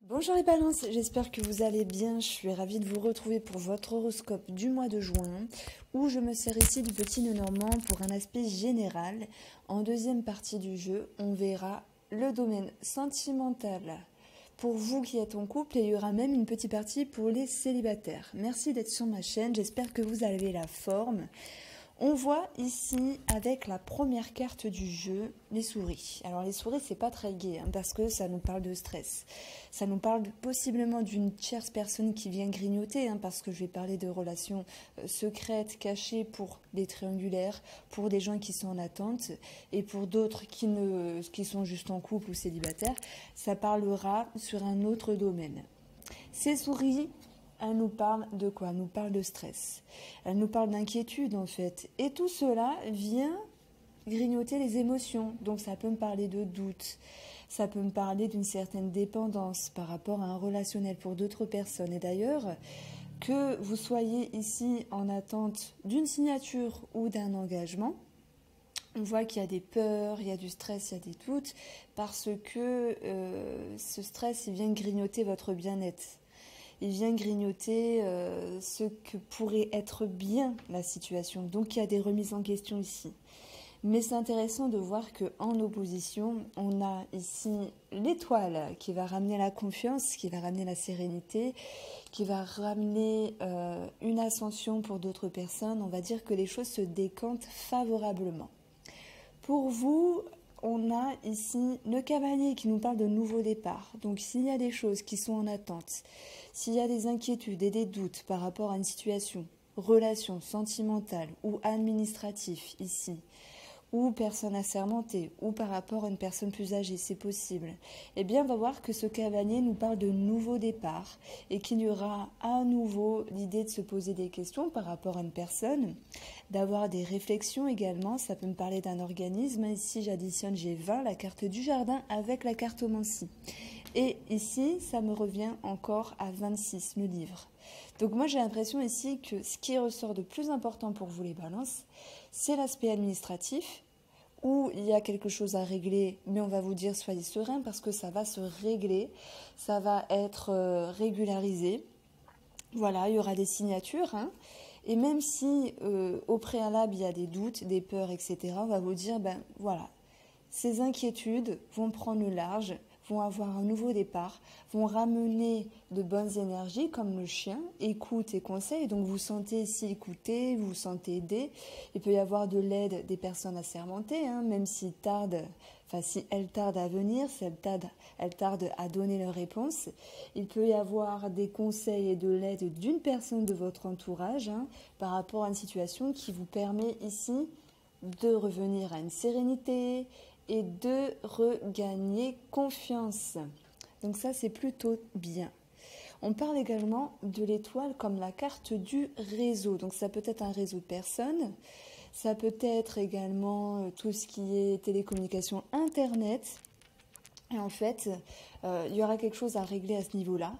Bonjour les balances, j'espère que vous allez bien. Je suis ravie de vous retrouver pour votre horoscope du mois de juin, où je me sers ici du petit nœud normand pour un aspect général. En deuxième partie du jeu, on verra le domaine sentimental pour vous qui êtes en couple, et il y aura même une petite partie pour les célibataires. Merci d'être sur ma chaîne, j'espère que vous avez la forme. On voit ici avec la première carte du jeu les souris. Alors les souris, c'est pas très gai parce que ça nous parle de stress. Ça nous parle possiblement d'une tierce personne qui vient grignoter parce que je vais parler de relations secrètes, cachées pour des triangulaires, pour des gens qui sont en attente et pour d'autres qui sont juste en couple ou célibataires. Ça parlera sur un autre domaine. Ces souris, elle nous parle de quoi? Elle nous parle de stress. Elle nous parle d'inquiétude en fait. Et tout cela vient grignoter les émotions. Donc ça peut me parler de doute. Ça peut me parler d'une certaine dépendance par rapport à un relationnel pour d'autres personnes. Et d'ailleurs, que vous soyez ici en attente d'une signature ou d'un engagement, on voit qu'il y a des peurs, il y a du stress, il y a des doutes, parce que ce stress, il vient grignoter votre bien-être. Il vient grignoter ce que pourrait être bien la situation. Donc il y a des remises en question ici. Mais c'est intéressant de voir qu'en opposition, on a ici l'étoile qui va ramener la confiance, qui va ramener la sérénité, qui va ramener une ascension pour d'autres personnes. On va dire que les choses se décantent favorablement. Pour vous, on a ici le cavalier qui nous parle de nouveau départ. Donc s'il y a des choses qui sont en attente, s'il y a des inquiétudes et des doutes par rapport à une situation, relation sentimentale ou administrative ici, ou personne assermentée, ou par rapport à une personne plus âgée, c'est possible, eh bien on va voir que ce cavalier nous parle de nouveau départ et qu'il y aura à nouveau l'idée de se poser des questions par rapport à une personne, d'avoir des réflexions également. Ça peut me parler d'un organisme. Ici j'additionne, j'ai 20, la carte du jardin avec la cartomancie. Et ici, ça me revient encore à 26, le livre. Donc moi, j'ai l'impression ici que ce qui ressort de plus important pour vous les balances, c'est l'aspect administratif, où il y a quelque chose à régler, mais on va vous dire soyez serein parce que ça va se régler, ça va être régularisé. Voilà, il y aura des signatures, et même si au préalable, il y a des doutes, des peurs, etc., on va vous dire, ben voilà, ces inquiétudes vont prendre le large, vont avoir un nouveau départ, vont ramener de bonnes énergies comme le chien, écoute et conseille. Donc vous sentez ici écouté, vous vous sentez aidé. Il peut y avoir de l'aide des personnes assermentées, même si elles tardent à venir, si elles tardent à donner leur réponse. Il peut y avoir des conseils et de l'aide d'une personne de votre entourage par rapport à une situation qui vous permet ici de revenir à une sérénité et de regagner confiance. Donc ça, c'est plutôt bien. On parle également de l'étoile comme la carte du réseau. Donc ça peut être un réseau de personnes, ça peut être également tout ce qui est télécommunication, Internet. Et en fait, il y aura quelque chose à régler à ce niveau-là.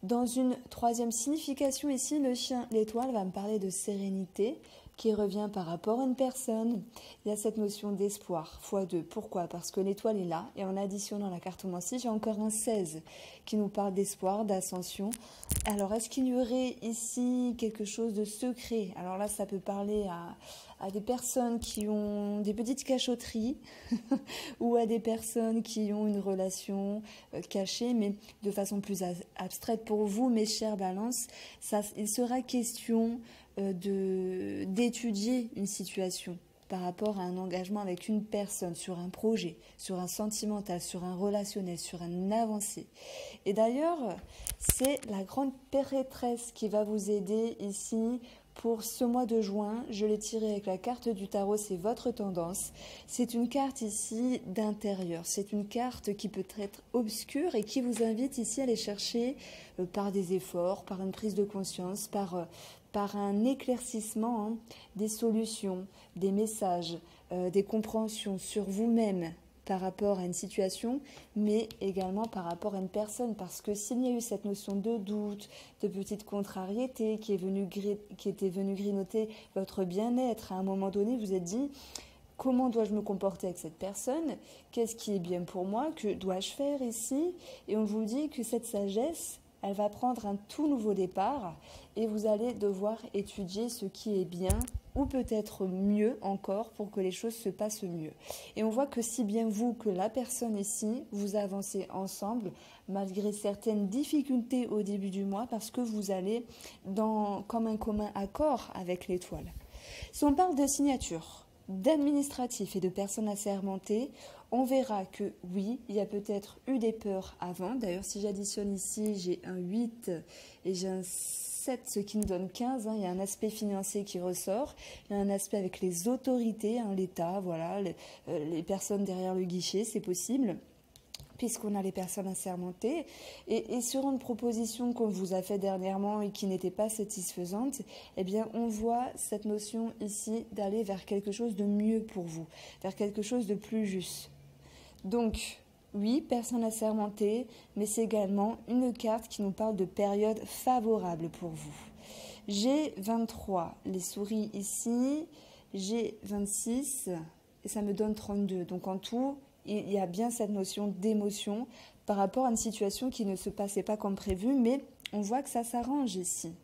Dans une troisième signification ici, le chien, l'étoile va me parler de sérénité, qui revient par rapport à une personne. Il y a cette notion d'espoir, x2. Pourquoi? Parce que l'étoile est là, et en additionnant la cartomancie, j'ai encore un 16 qui nous parle d'espoir, d'ascension. Alors, est-ce qu'il y aurait ici quelque chose de secret? Alors là, ça peut parler à des personnes qui ont des petites cachotteries ou à des personnes qui ont une relation cachée, mais de façon plus abstraite pour vous, mes chères balances. Il sera question d'étudier une situation par rapport à un engagement avec une personne, sur un projet, sur un sentimental, sur un relationnel, sur un avancé. Et d'ailleurs, c'est la grande prêtresse qui va vous aider ici pour ce mois de juin. Je l'ai tiré avec la carte du tarot, c'est votre tendance. C'est une carte ici d'intérieur. C'est une carte qui peut être obscure et qui vous invite ici à aller chercher par des efforts, par une prise de conscience, par un éclaircissement des solutions, des messages, des compréhensions sur vous-même par rapport à une situation, mais également par rapport à une personne. Parce que s'il y a eu cette notion de doute, de petite contrariété qui était venue grignoter votre bien-être, à un moment donné, vous êtes dit, comment dois-je me comporter avec cette personne? Qu'est-ce qui est bien pour moi? Que dois-je faire ici? Et on vous dit que cette sagesse, elle va prendre un tout nouveau départ et vous allez devoir étudier ce qui est bien ou peut-être mieux encore pour que les choses se passent mieux. Et on voit que si bien vous que la personne ici, vous avancez ensemble malgré certaines difficultés au début du mois parce que vous allez comme un commun accord avec l'étoile. Si on parle de signature, d'administratif et de personnes assermentées, on verra que oui, il y a peut-être eu des peurs avant. D'ailleurs, si j'additionne ici, j'ai un 8 et j'ai un 7, ce qui nous donne 15. Il y a un aspect financier qui ressort. Il y a un aspect avec les autorités, l'État, voilà, les personnes derrière le guichet, c'est possible, puisqu'on a les personnes assermentées. Et sur une proposition qu'on vous a faite dernièrement et qui n'était pas satisfaisante, eh bien, on voit cette notion ici d'aller vers quelque chose de mieux pour vous, vers quelque chose de plus juste. Donc, oui, personne assermentée, mais c'est également une carte qui nous parle de période favorable pour vous. J'ai 23, les souris ici, j'ai 26 et ça me donne 32. Donc en tout, il y a bien cette notion d'émotion par rapport à une situation qui ne se passait pas comme prévu, mais on voit que ça s'arrange ici.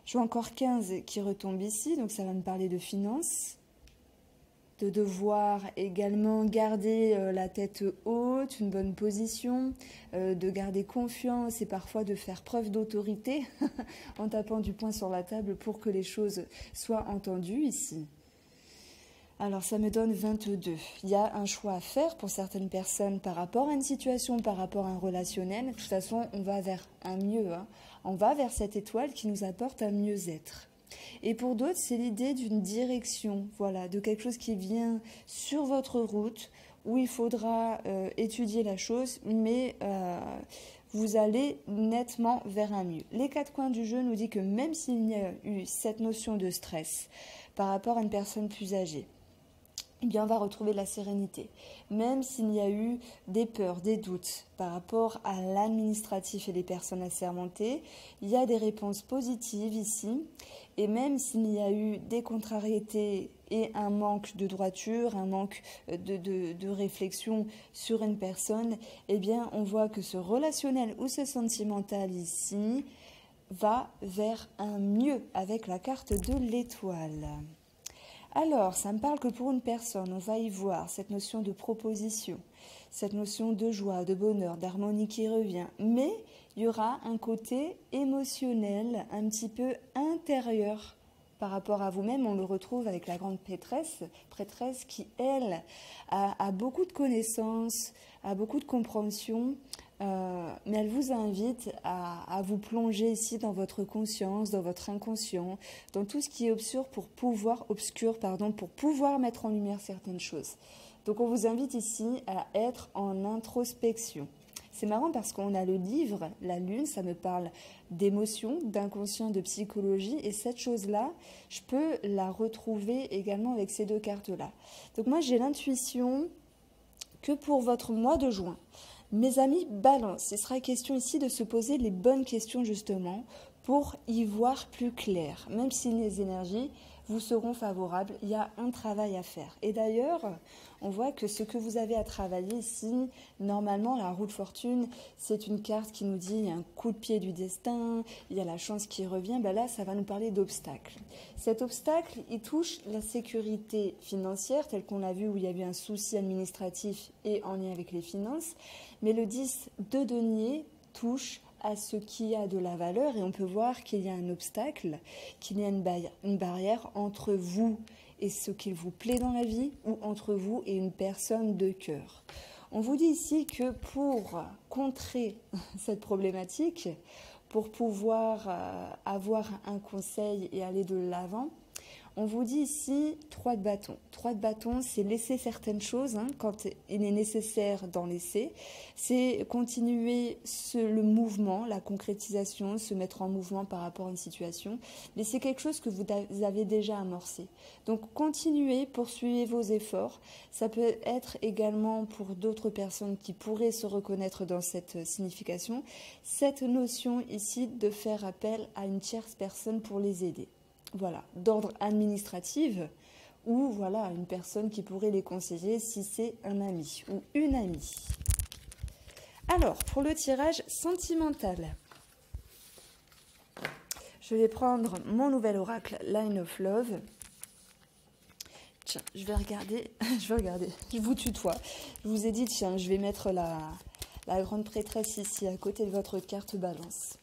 Je vois encore 15 qui retombe ici, donc ça va me parler de finances, de devoir également garder la tête haute, une bonne position, de garder confiance et parfois de faire preuve d'autorité en tapant du poing sur la table pour que les choses soient entendues ici. Alors ça me donne 22. Il y a un choix à faire pour certaines personnes par rapport à une situation, par rapport à un relationnel. De toute façon, on va vers un mieux. On va vers cette étoile qui nous apporte un mieux-être. Et pour d'autres, c'est l'idée d'une direction, voilà, de quelque chose qui vient sur votre route, où il faudra étudier la chose, mais vous allez nettement vers un mieux. Les 4 coins du jeu nous disent que même s'il y a eu cette notion de stress par rapport à une personne plus âgée, eh bien, on va retrouver la sérénité. Même s'il y a eu des peurs, des doutes par rapport à l'administratif et les personnes assermentées, il y a des réponses positives ici. Et même s'il y a eu des contrariétés et un manque de droiture, un manque de réflexion sur une personne, eh bien, on voit que ce relationnel ou ce sentimental ici va vers un mieux avec la carte de l'étoile. Alors, ça me parle que pour une personne, on va y voir cette notion de proposition, cette notion de joie, de bonheur, d'harmonie qui revient. Mais il y aura un côté émotionnel, un petit peu intérieur par rapport à vous-même. On le retrouve avec la grande prêtresse qui, elle, a beaucoup de connaissances, a beaucoup de compréhension, mais elle vous invite à vous plonger ici dans votre conscience, dans votre inconscient, dans tout ce qui est obscur pour pouvoir mettre en lumière certaines choses. Donc on vous invite ici à être en introspection. C'est marrant parce qu'on a le livre, la lune, ça me parle d'émotion, d'inconscient, de psychologie. Et cette chose-là, je peux la retrouver également avec ces 2 cartes-là. Donc moi, j'ai l'intuition que pour votre mois de juin, mes amis Balance, il sera question ici de se poser les bonnes questions justement pour y voir plus clair. Même si les énergies vous seront favorables, il y a un travail à faire. Et d'ailleurs, on voit que ce que vous avez à travailler ici, normalement, la roue de fortune, c'est une carte qui nous dit il y a un coup de pied du destin, il y a la chance qui revient. Ben là, ça va nous parler d'obstacles. Cet obstacle, il touche la sécurité financière, tel qu'on l'a vu où il y a eu un souci administratif et en lien avec les finances. Mais le 10 de denier touche à ce qui a de la valeur et on peut voir qu'il y a un obstacle, qu'il y a une barrière entre vous et ce qu'il vous plaît dans la vie ou entre vous et une personne de cœur. On vous dit ici que pour contrer cette problématique, pour pouvoir avoir un conseil et aller de l'avant, On vous dit ici 3 de bâton. 3 de bâton, c'est laisser certaines choses quand il est nécessaire d'en laisser. C'est continuer le mouvement, la concrétisation, se mettre en mouvement par rapport à une situation. Mais c'est quelque chose que vous avez déjà amorcé. Donc continuez, poursuivez vos efforts. Ça peut être également pour d'autres personnes qui pourraient se reconnaître dans cette signification, cette notion ici de faire appel à une tierce personne pour les aider. Voilà, d'ordre administratif ou voilà une personne qui pourrait les conseiller si c'est un ami ou une amie. Alors, pour le tirage sentimental, je vais prendre mon nouvel oracle Line of Love. Tiens, je vais regarder, je vous tutoie. Je vous ai dit, tiens, je vais mettre la grande prêtresse ici à côté de votre carte balance.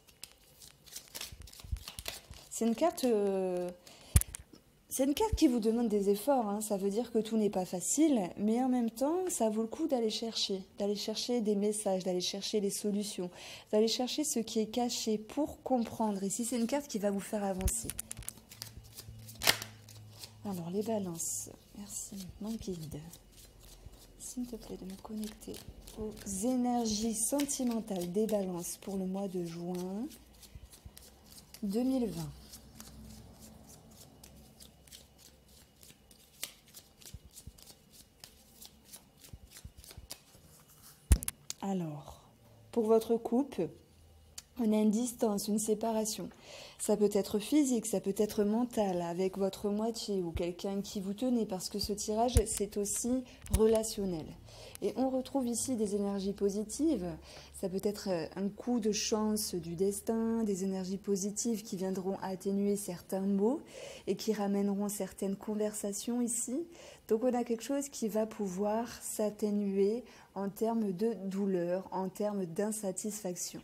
C'est une carte qui vous demande des efforts, ça veut dire que tout n'est pas facile, mais en même temps, ça vaut le coup d'aller chercher des messages, d'aller chercher des solutions, d'aller chercher ce qui est caché pour comprendre. Ici, c'est une carte qui va vous faire avancer. Alors, les balances, merci, mon guide. S'il te plaît de me connecter aux énergies sentimentales des balances pour le mois de juin 2020. Alors, pour votre couple, on a une distance, une séparation. Ça peut être physique, ça peut être mental, avec votre moitié ou quelqu'un qui vous tenait, parce que ce tirage, c'est aussi relationnel. Et on retrouve ici des énergies positives. Ça peut être un coup de chance du destin, des énergies positives qui viendront atténuer certains mots et qui ramèneront certaines conversations ici. Donc on a quelque chose qui va pouvoir s'atténuer en termes de douleur, en termes d'insatisfaction.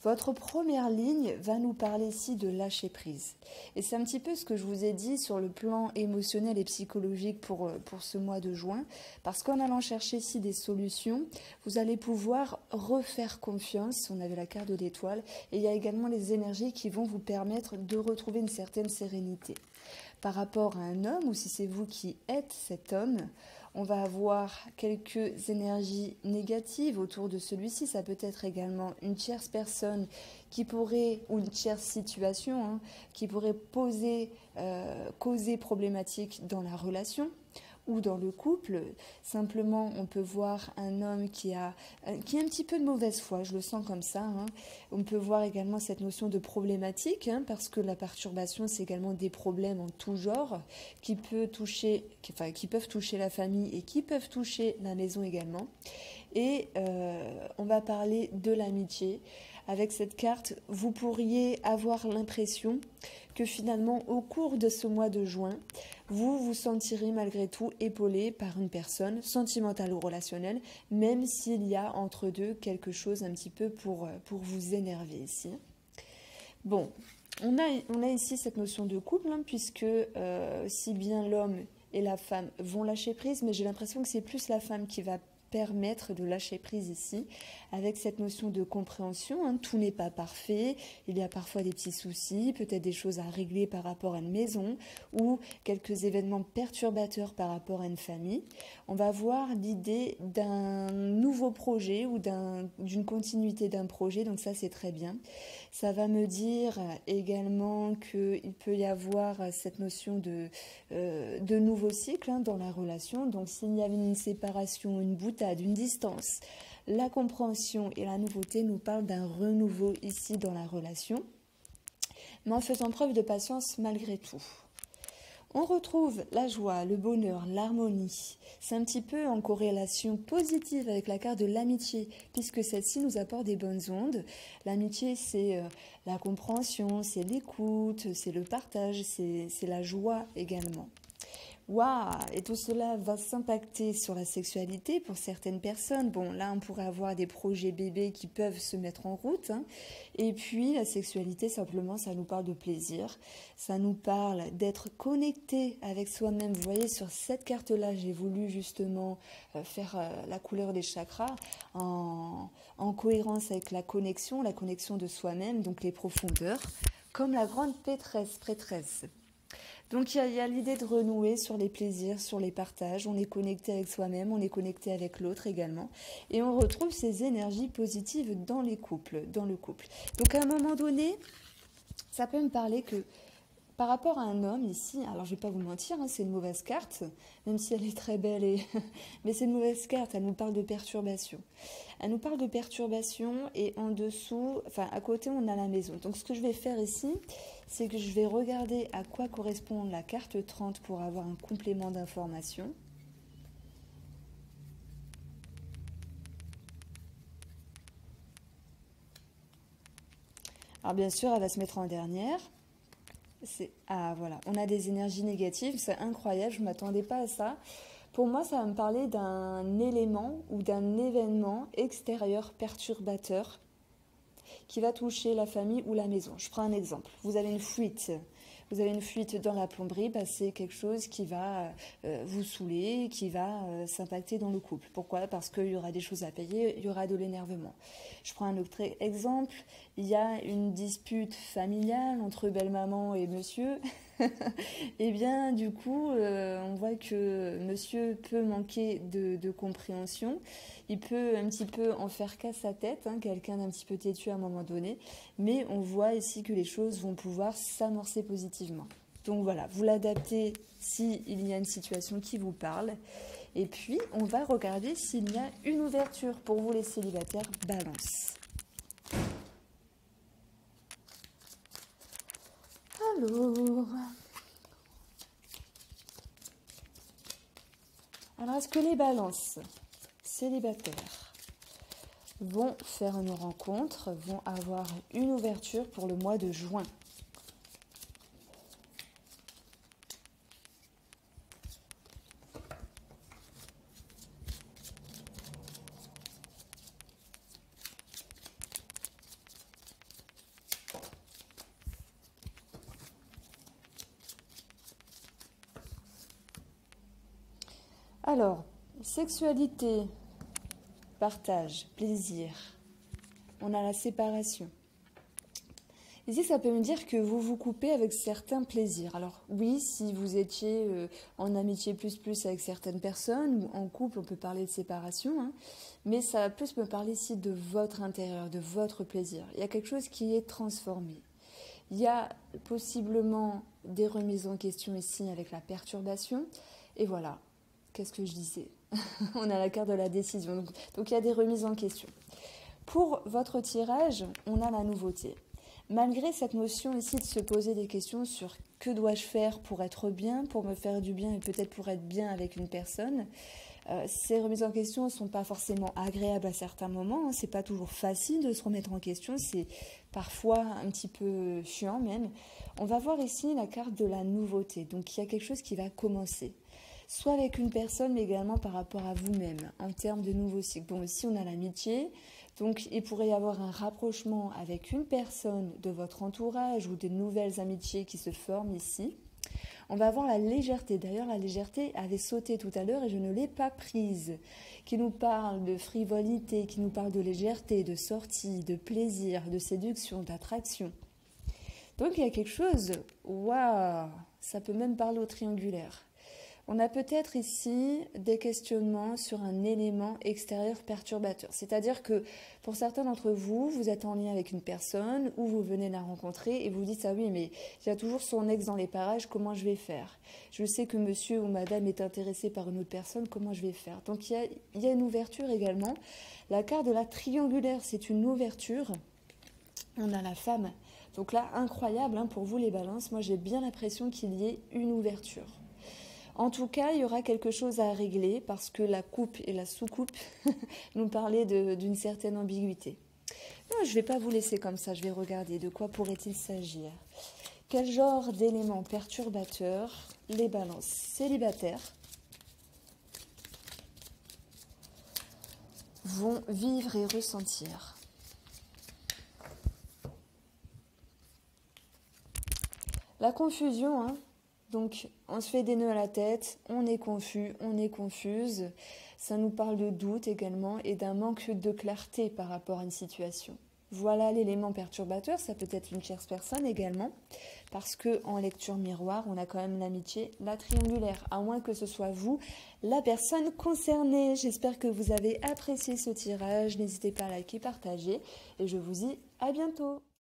Votre première ligne va nous parler ici de lâcher prise. Et c'est un petit peu ce que je vous ai dit sur le plan émotionnel et psychologique pour ce mois de juin. Parce qu'en allant chercher ici des solutions, vous allez pouvoir refaire confiance. On avait la carte de l'étoile. Et il y a également les énergies qui vont vous permettre de retrouver une certaine sérénité. Par rapport à un homme, ou si c'est vous qui êtes cet homme, on va avoir quelques énergies négatives autour de celui-ci. Ça peut être également une tierce personne qui pourrait, ou une tierce situation, qui pourrait causer problématique dans la relation ou dans le couple. Simplement, on peut voir un homme qui a un petit peu de mauvaise foi, je le sens comme ça. On peut voir également cette notion de problématique, parce que la perturbation, c'est également des problèmes en tout genre qui peuvent toucher la famille et qui peuvent toucher la maison également. Et on va parler de l'amitié. Avec cette carte, vous pourriez avoir l'impression que finalement, au cours de ce mois de juin, vous vous sentirez malgré tout épaulé par une personne sentimentale ou relationnelle, même s'il y a entre deux quelque chose un petit peu pour vous énerver ici. Bon, on a ici cette notion de couple, puisque si bien l'homme et la femme vont lâcher prise, mais j'ai l'impression que c'est plus la femme qui va permettre de lâcher prise ici, avec cette notion de compréhension. Tout n'est pas parfait, il y a parfois des petits soucis, peut-être des choses à régler par rapport à une maison ou quelques événements perturbateurs par rapport à une famille. On va voir l'idée d'un nouveau projet ou d'une continuité d'un projet, donc ça c'est très bien. Ça va me dire également qu'il peut y avoir cette notion de nouveau cycle dans la relation. Donc s'il y avait une séparation, une boutade, une distance, la compréhension et la nouveauté nous parlent d'un renouveau ici dans la relation, mais en faisant preuve de patience malgré tout. On retrouve la joie, le bonheur, l'harmonie. C'est un petit peu en corrélation positive avec la carte de l'amitié, puisque celle-ci nous apporte des bonnes ondes. L'amitié, c'est la compréhension, c'est l'écoute, c'est le partage, c'est la joie également. Waouh! Et tout cela va s'impacter sur la sexualité pour certaines personnes. Bon, là, on pourrait avoir des projets bébés qui peuvent se mettre en route. Et puis, la sexualité, simplement, ça nous parle de plaisir. Ça nous parle d'être connecté avec soi-même. Vous voyez, sur cette carte-là, j'ai voulu justement faire la couleur des chakras en cohérence avec la connexion de soi-même, donc les profondeurs, comme la grande prêtresse. Donc il y a l'idée de renouer sur les plaisirs, sur les partages. On est connecté avec soi-même, on est connecté avec l'autre également. Et on retrouve ces énergies positives dans les couples, dans le couple. Donc à un moment donné, ça peut me parler que par rapport à un homme ici, alors je ne vais pas vous mentir, hein, c'est une mauvaise carte, même si elle est très belle, mais c'est une mauvaise carte, elle nous parle de perturbation. Elle nous parle de perturbation et en dessous, enfin à côté on a la maison. Donc ce que je vais faire ici, c'est que je vais regarder à quoi correspond la carte 30 pour avoir un complément d'information. Alors bien sûr, elle va se mettre en dernière. Ah voilà, on a des énergies négatives, c'est incroyable, je ne m'attendais pas à ça. Pour moi, ça va me parler d'un élément ou d'un événement extérieur perturbateur qui va toucher la famille ou la maison. Je prends un exemple. Vous avez une fuite. Vous avez une fuite dans la plomberie, bah, c'est quelque chose qui va vous saouler, qui va s'impacter dans le couple. Pourquoi? Parce qu'il y aura des choses à payer, il y aura de l'énervement. Je prends un autre exemple. Il y a une dispute familiale entre belle-maman et monsieur. Et bien, du coup, on voit que monsieur peut manquer de compréhension. Il peut un petit peu en faire qu'à sa tête, hein, quelqu'un d'un petit peu têtu à un moment donné. Mais on voit ici que les choses vont pouvoir s'amorcer positivement. Donc voilà, vous l'adaptez s'il y a une situation qui vous parle. Et puis, on va regarder s'il y a une ouverture pour vous les célibataires Balance. Alors, est-ce que les balances célibataires vont faire une rencontre, vont avoir une ouverture pour le mois de juin? Alors, sexualité, partage, plaisir. On a la séparation. Ici, ça peut me dire que vous vous coupez avec certains plaisirs. Alors oui, si vous étiez en amitié plus avec certaines personnes, ou en couple, on peut parler de séparation, hein, mais ça va plus me parler ici de votre intérieur, de votre plaisir. Il y a quelque chose qui est transformé. Il y a possiblement des remises en question ici avec la perturbation. Et voilà, qu'est-ce que je disais? On a la carte de la décision. Donc il y a des remises en question. Pour votre tirage, on a la nouveauté. Malgré cette notion ici de se poser des questions sur que dois-je faire pour être bien, pour me faire du bien et peut-être pour être bien avec une personne, ces remises en question ne sont pas forcément agréables à certains moments. C'est pas toujours facile de se remettre en question. C'est parfois un petit peu chiant même. On va voir ici la carte de la nouveauté. Donc il y a quelque chose qui va commencer. Soit avec une personne, mais également par rapport à vous-même, en termes de nouveaux cycles. Bon, ici, on a l'amitié. Donc, il pourrait y avoir un rapprochement avec une personne de votre entourage ou de nouvelles amitiés qui se forment ici. On va avoir la légèreté. D'ailleurs, la légèreté avait sauté tout à l'heure et je ne l'ai pas prise. Qui nous parle de frivolité, qui nous parle de légèreté, de sortie, de plaisir, de séduction, d'attraction. Donc, il y a quelque chose, waouh, ça peut même parler au triangulaire. On a peut-être ici des questionnements sur un élément extérieur perturbateur. C'est-à-dire que pour certains d'entre vous, vous êtes en lien avec une personne ou vous venez de la rencontrer et vous dites « Ah oui, mais il y a toujours son ex dans les parages, comment je vais faire? Je sais que monsieur ou madame est intéressé par une autre personne, comment je vais faire ?» Donc il y a une ouverture également. La carte de la triangulaire, c'est une ouverture. On a la femme. Donc là, incroyable hein, pour vous les balances. Moi, j'ai bien l'impression qu'il y ait une ouverture. En tout cas, il y aura quelque chose à régler parce que la coupe et la sous-coupe nous parlaient d'une certaine ambiguïté. Non, je ne vais pas vous laisser comme ça, je vais regarder de quoi pourrait-il s'agir. Quel genre d'éléments perturbateurs les balances célibataires vont vivre et ressentir? La confusion, hein. Donc, on se fait des nœuds à la tête, on est confus, on est confuse. Ça nous parle de doute également et d'un manque de clarté par rapport à une situation. Voilà l'élément perturbateur, ça peut être une tierce personne également, parce que en lecture miroir, on a quand même l'amitié, la triangulaire, à moins que ce soit vous, la personne concernée. J'espère que vous avez apprécié ce tirage, n'hésitez pas à liker, partager, et je vous dis à bientôt.